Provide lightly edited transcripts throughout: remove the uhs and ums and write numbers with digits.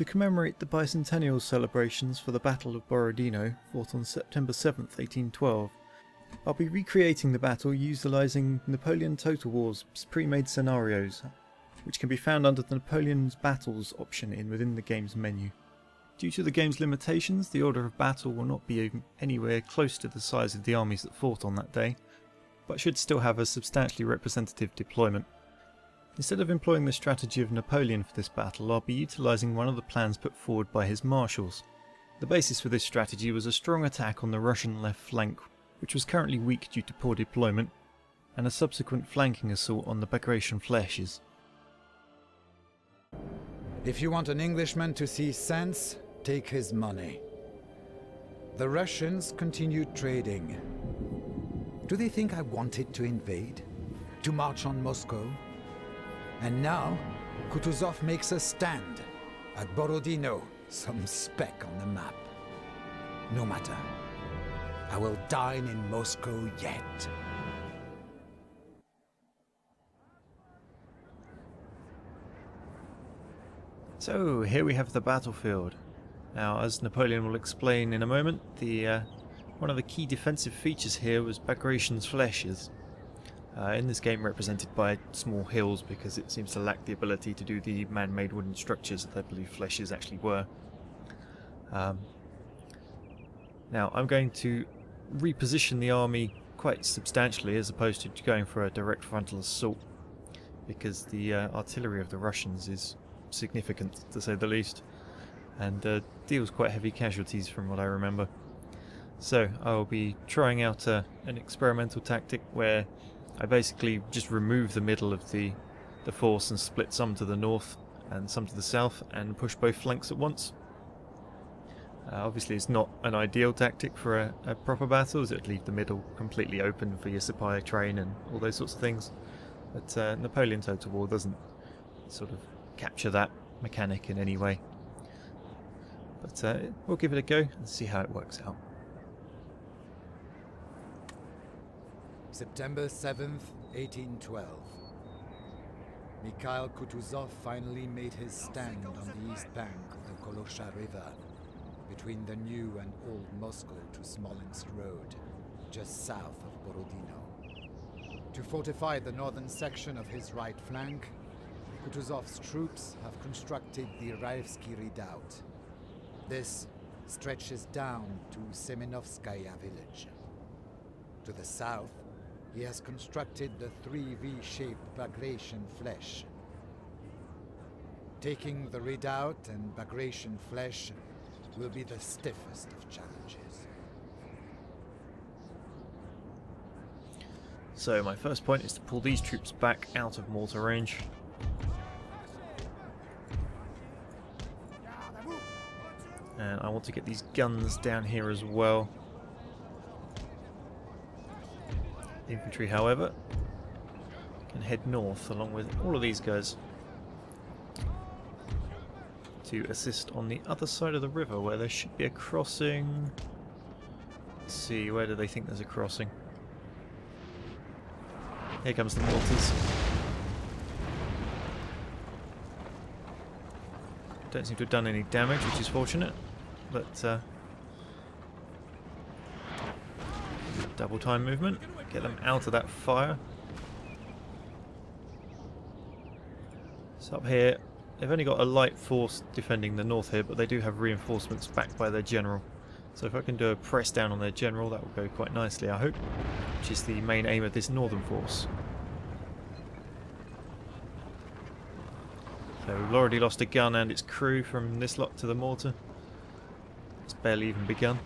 To commemorate the bicentennial celebrations for the Battle of Borodino, fought on September 7th, 1812, I'll be recreating the battle utilising Napoleon Total War's pre-made scenarios, which can be found under the Napoleon's Battles option within the game's menu. Due to the game's limitations, the order of battle will not be anywhere close to the size of the armies that fought on that day, but should still have a substantially representative deployment. Instead of employing the strategy of Napoleon for this battle, I'll be utilising one of the plans put forward by his marshals. The basis for this strategy was a strong attack on the Russian left flank, which was currently weak due to poor deployment, and a subsequent flanking assault on the Bagration flèches. If you want an Englishman to see sense, take his money. The Russians continued trading. Do they think I wanted to invade? To march on Moscow? And now, Kutuzov makes a stand at Borodino, some speck on the map. No matter. I will dine in Moscow yet. So here we have the battlefield. Now, as Napoleon will explain in a moment, one of the key defensive features here was Bagration's flèches. In this game represented by small hills because it seems to lack the ability to do the man-made wooden structures that I believe flèches actually were. Now I'm going to reposition the army quite substantially as opposed to going for a direct frontal assault, because the artillery of the Russians is significant to say the least, and deals quite heavy casualties from what I remember. So I'll be trying out an experimental tactic where I basically just remove the middle of the force and split some to the north and some to the south and push both flanks at once. Obviously it's not an ideal tactic for a proper battle, as it would leave the middle completely open for your supply train and all those sorts of things, but Napoleon Total War doesn't sort of capture that mechanic in any way. But we'll give it a go and see how it works out. September 7th, 1812. Mikhail Kutuzov finally made his stand on the east bank of the Kolosha River, between the new and old Moscow to Smolensk Road, just south of Borodino. To fortify the northern section of his right flank, Kutuzov's troops have constructed the Raevsky Redoubt. This stretches down to Semenovskaya village. To the south, he has constructed the three V-shaped Bagration flèche. Taking the redoubt and Bagration flèche will be the stiffest of challenges. So my first point is to pull these troops back out of mortar range. And I want to get these guns down here as well. Infantry, however, can head north along with all of these guys to assist on the other side of the river where there should be a crossing. Let's see, where do they think there's a crossing? Here comes the mortars. Don't seem to have done any damage, which is fortunate, but double time movement. Get them out of that fire. So up here, they've only got a light force defending the north here, but they do have reinforcements backed by their general. So if I can do a press down on their general, that will go quite nicely, I hope, which is the main aim of this northern force. So we've already lost a gun and its crew from this lot to the mortar. It's barely even begun.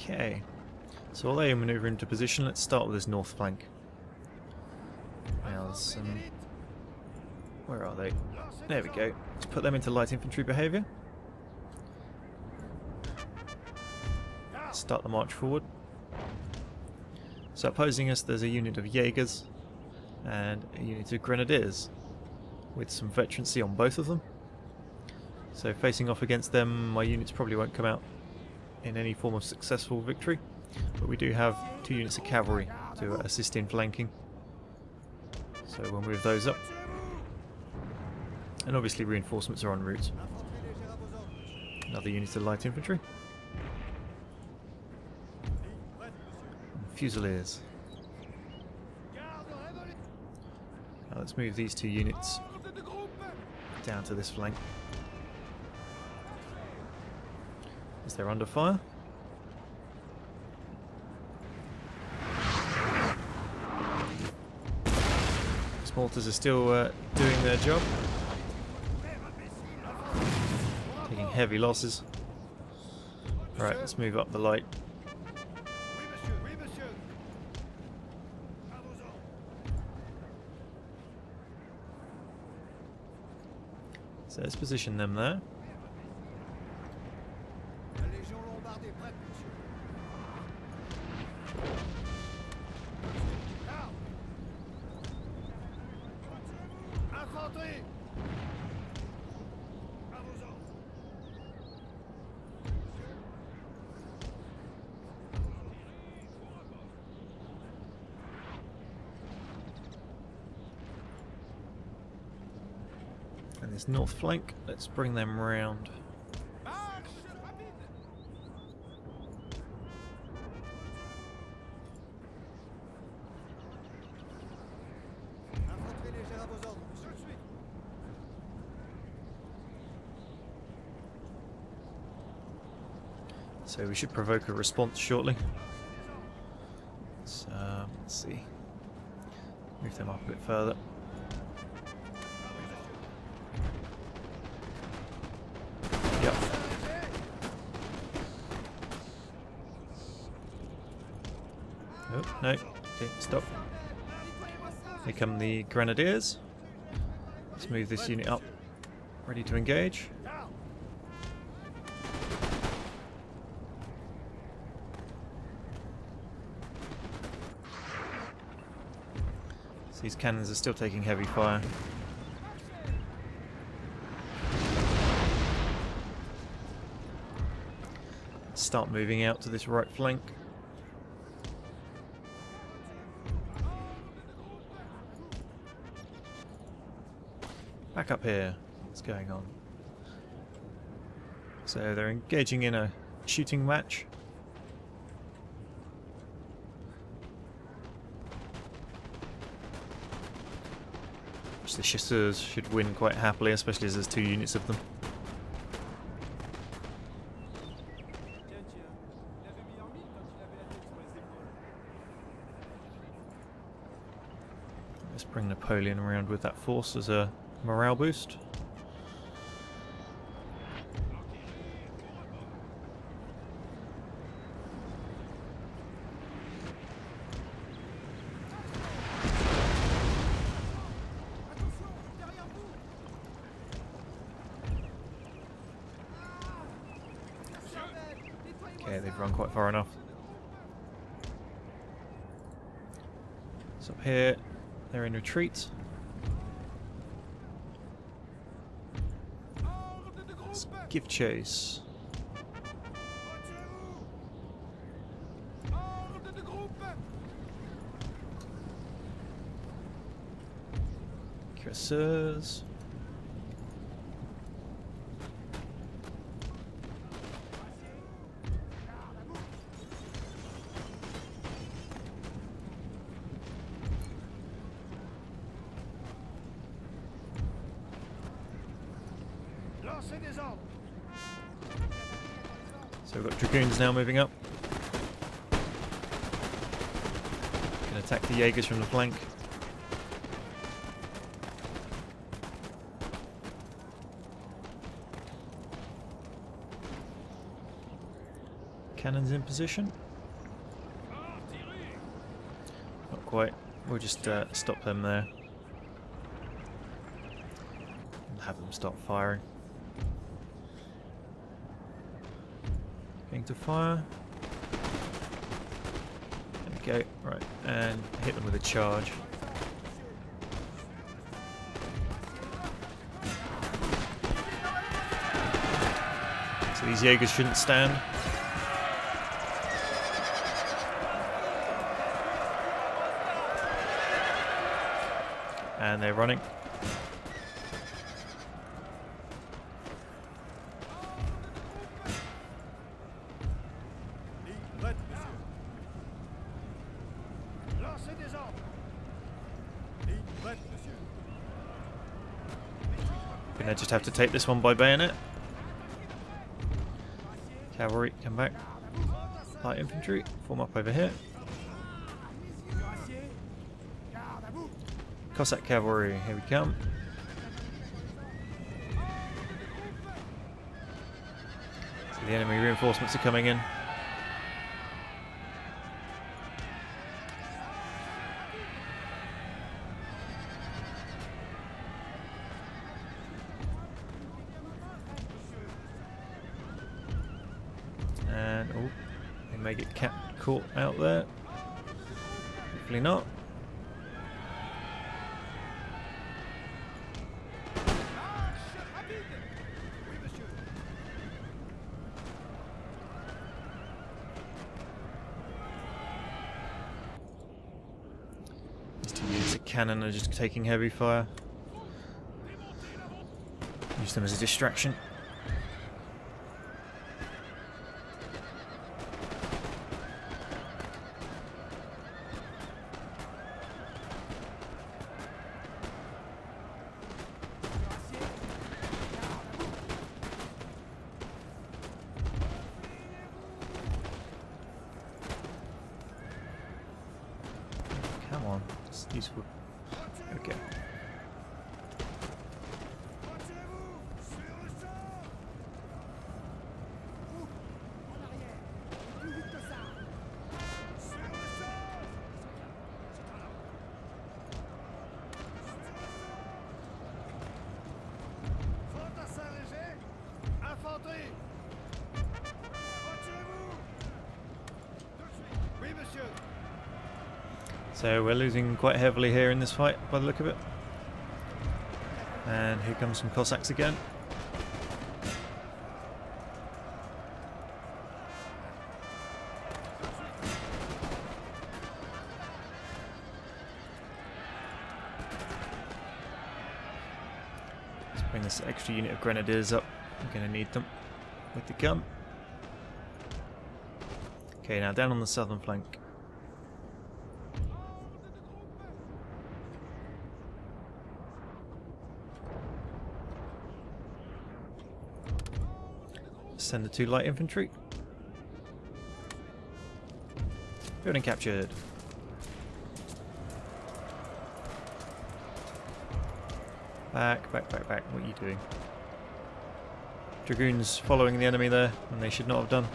Okay, so while they manoeuvre into position, let's start with this north flank. Now there's some Where are they? There we go. Let's put them into light infantry behaviour. Start the march forward. So opposing us there's a unit of Jaegers and a unit of Grenadiers with some veterancy on both of them. So facing off against them, my units probably won't come out in any form of successful victory, but we do have 2 units of cavalry to assist in flanking. So we'll move those up. And obviously reinforcements are en route. Another unit of light infantry. And Fusiliers. Now let's move these 2 units down to this flank. As they're under fire. Mortars are still doing their job. Taking heavy losses. Right, let's move up the light. So let's position them there. And this north flank, let's bring them round. So we should provoke a response shortly. So, let's see. Move them up a bit further. Yep. Oh, no. Okay, stop. Here come the Grenadiers. Let's move this unit up. Ready to engage. So these cannons are still taking heavy fire. Let's start moving out to this right flank. Back up here. What's going on? So they're engaging in a shooting match. Which the chasseurs should win quite happily, especially as there's 2 units of them. Let's bring Napoleon around with that force as a morale boost. Okay, they've run quite far enough. So up here, they're in retreat. Let's give chase. Cuirassiers. So we've got dragoons now moving up. Can attack the Jaegers from the flank. Cannons in position. Not quite. We'll just stop them there. have them start firing. Going to fire. There we go. Right, and hit them with a charge. So these Jaegers shouldn't stand. And they're running. Gonna just have to take this one by bayonet. Cavalry, come back. Light infantry, form up over here. Cossack cavalry, here we come. So the enemy reinforcements are coming in. And oh, they may get caught out there. Hopefully not. Cannon are just taking heavy fire. Use them as a distraction. Come on, it's useful. Okay. So we're losing quite heavily here in this fight by the look of it. And here comes some Cossacks again. Let's bring this extra unit of grenadiers up. I'm going to need them with the gun. Okay, now down on the southern flank. Send the 2 light infantry. Building captured. Back, back, back, back. What are you doing? Dragoons following the enemy there, and they should not have done.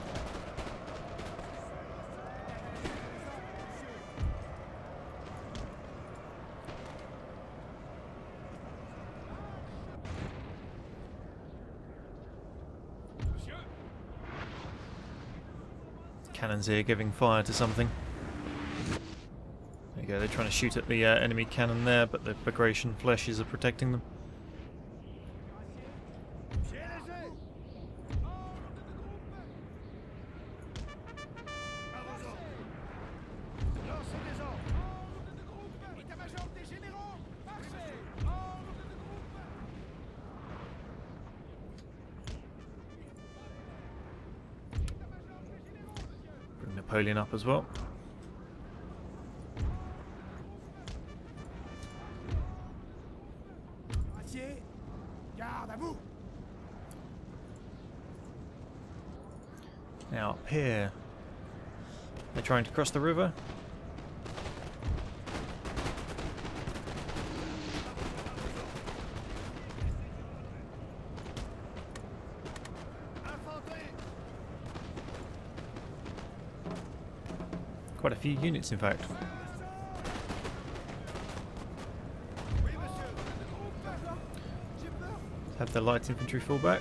Cannons here giving fire to something. There you go, they're trying to shoot at the enemy cannon there, but the Bagration fleshes are protecting them. Napoleon up as well. Now up here, they're trying to cross the river. Quite a few units, in fact. Have the light infantry fall back.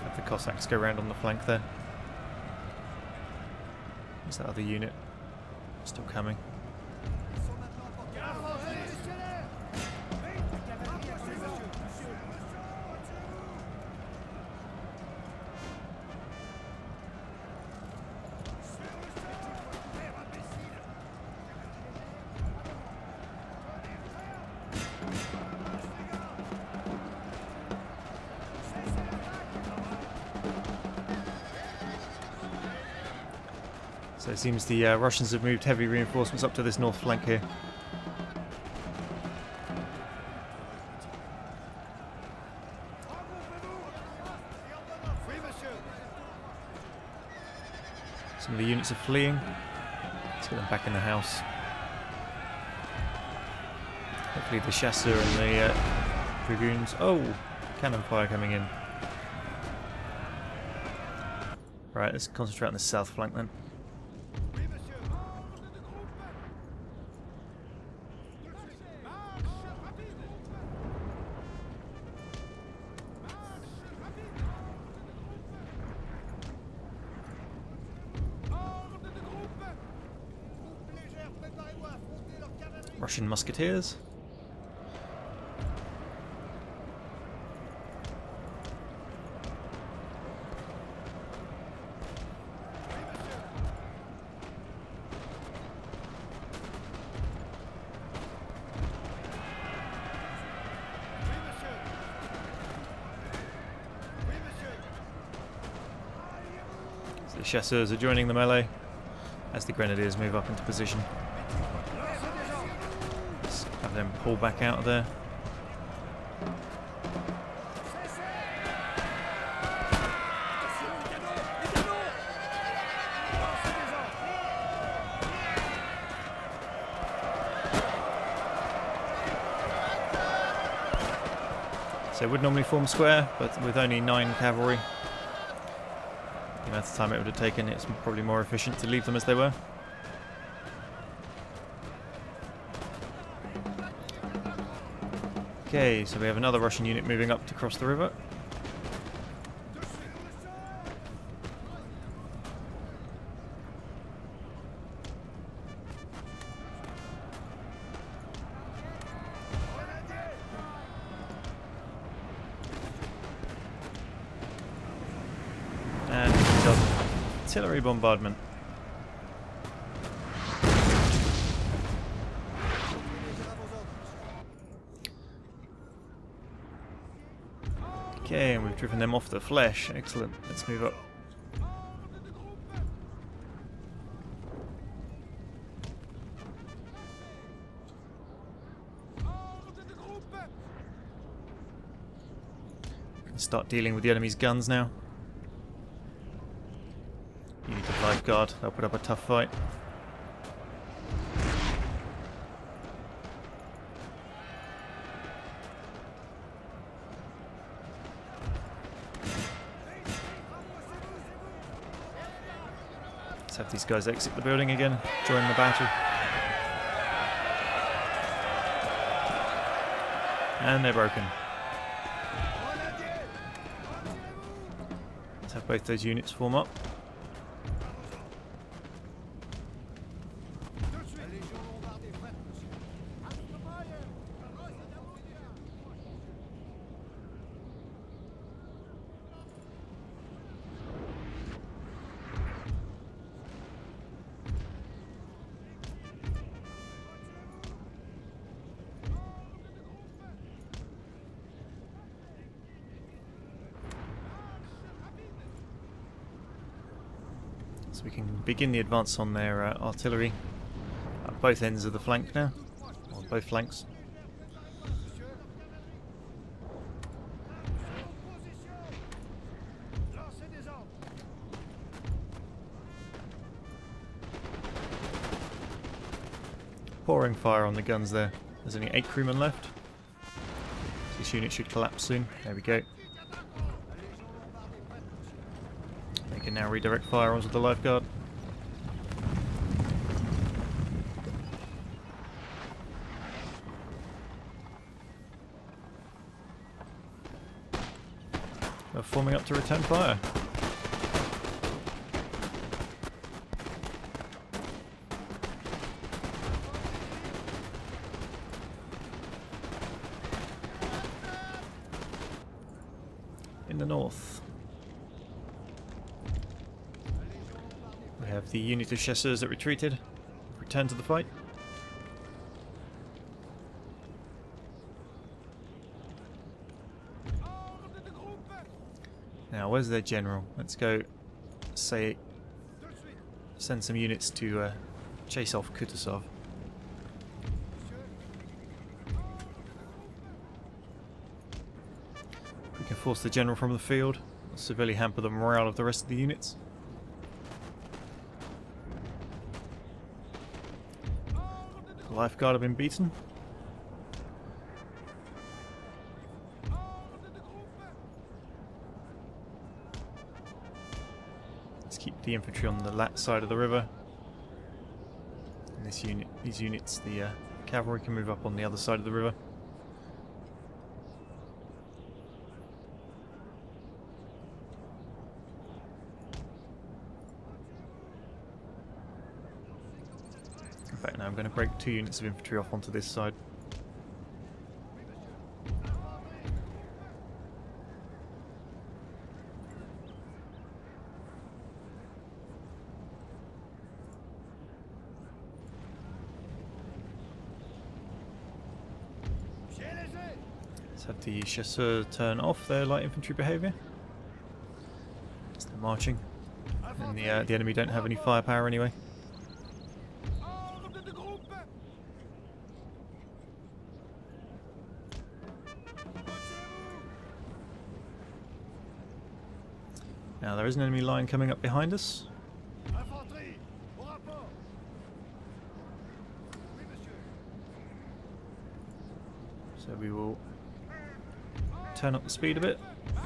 Have the Cossacks go round on the flank there. Is that other unit still coming? So it seems the Russians have moved heavy reinforcements up to this north flank here. Some of the units are fleeing. Let's get them back in the house. Hopefully the chasseur and the dragoons... Oh! Cannon fire coming in. Right, let's concentrate on the south flank then. Russian musketeers. So the chasseurs are joining the melee as the grenadiers move up into position. Have them pull back out of there. So it would normally form square, but with only 9 cavalry, the amount of time it would have taken, it's probably more efficient to leave them as they were. Okay, so we have another Russian unit moving up to cross the river. And we've got artillery bombardment. Okay, and we've driven them off the flesh. Excellent. Let's move up. We can start dealing with the enemy's guns now. Unit of life guard. They'll put up a tough fight. Have these guys exit the building again, join the battle. And they're broken. Let's have both those units form up. So we can begin the advance on their artillery at both ends of the flank now, on both flanks. Pouring fire on the guns there. There's only 8 crewmen left. This unit should collapse soon. There we go. can now redirect fire onto the lifeguard. We're forming up to return fire. In the north, we have the unit of chasseurs that retreated, returned to the fight. Now, where's their general? Let's go send some units to chase off Kutuzov. We can force the general from the field, severely hamper the morale of the rest of the units. The lifeguard have been beaten. Let's keep the infantry on the side of the river. And these units, the cavalry, can move up on the other side of the river. In fact, now I'm going to break 2 units of infantry off onto this side. Let's have the chasseurs turn off their light infantry behaviour as they're marching, and the enemy don't have any firepower anyway. Now there is an enemy line coming up behind us. So we will turn up the speed a bit,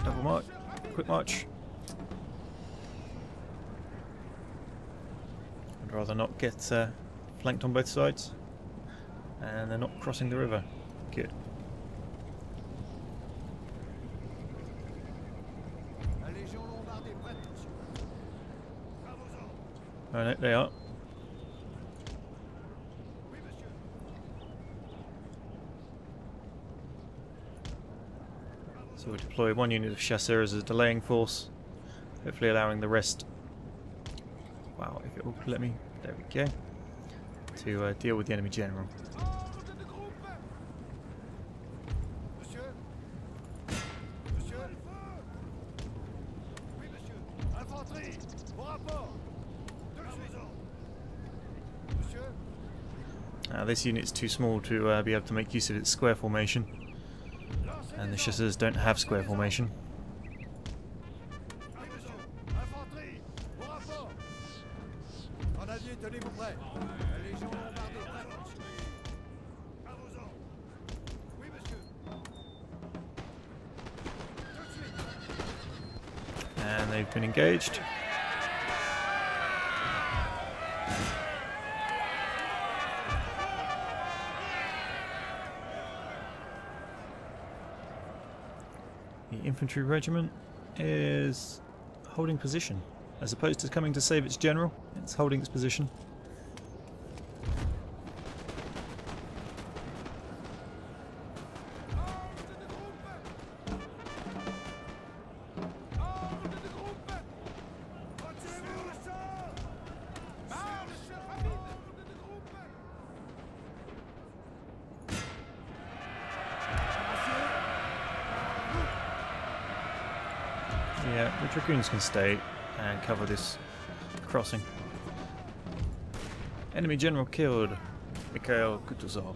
double march, quick march. I'd rather not get flanked on both sides, and they're not crossing the river. Good. Oh no, they are. So we'll deploy 1 unit of chasseurs as a delaying force, hopefully allowing the rest, wow, if it will let me, there we go, to deal with the enemy general. This unit's too small to be able to make use of its square formation, and the chasseurs don't have square formation. And they've been engaged. The infantry regiment is holding position. As opposed to coming to save its general, it's holding its position. Yeah, the dragoons can stay and cover this crossing. Enemy general killed, Mikhail Kutuzov.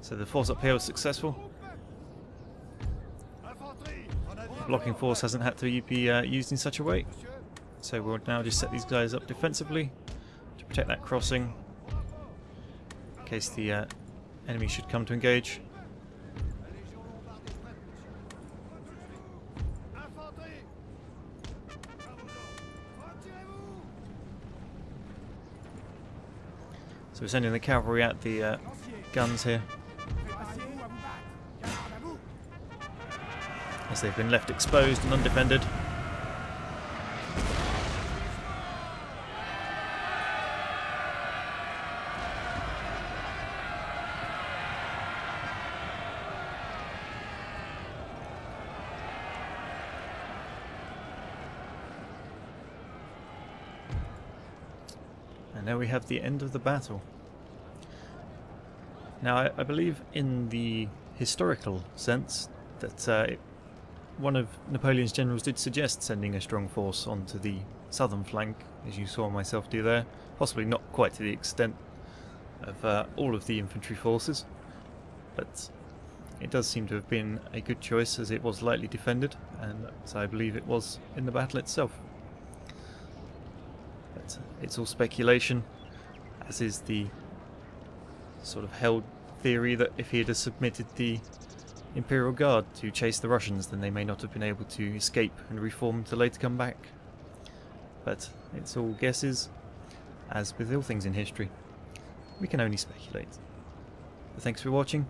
So the force up here was successful. The blocking force hasn't had to be used in such a way. So we'll now just set these guys up defensively to protect that crossing in case the enemy should come to engage. So we're sending the cavalry at the guns here, as they've been left exposed and undefended. And now we have the end of the battle. Now I believe in the historical sense that one of Napoleon's generals did suggest sending a strong force onto the southern flank, as you saw myself do there. Possibly not quite to the extent of all of the infantry forces, but it does seem to have been a good choice, as it was lightly defended, and so I believe it was in the battle itself. But it's all speculation, as is the sort of held theory that if he had submitted the Imperial Guard to chase the Russians, then they may not have been able to escape and reform to later come back. But it's all guesses, as with all things in history. We can only speculate. But thanks for watching,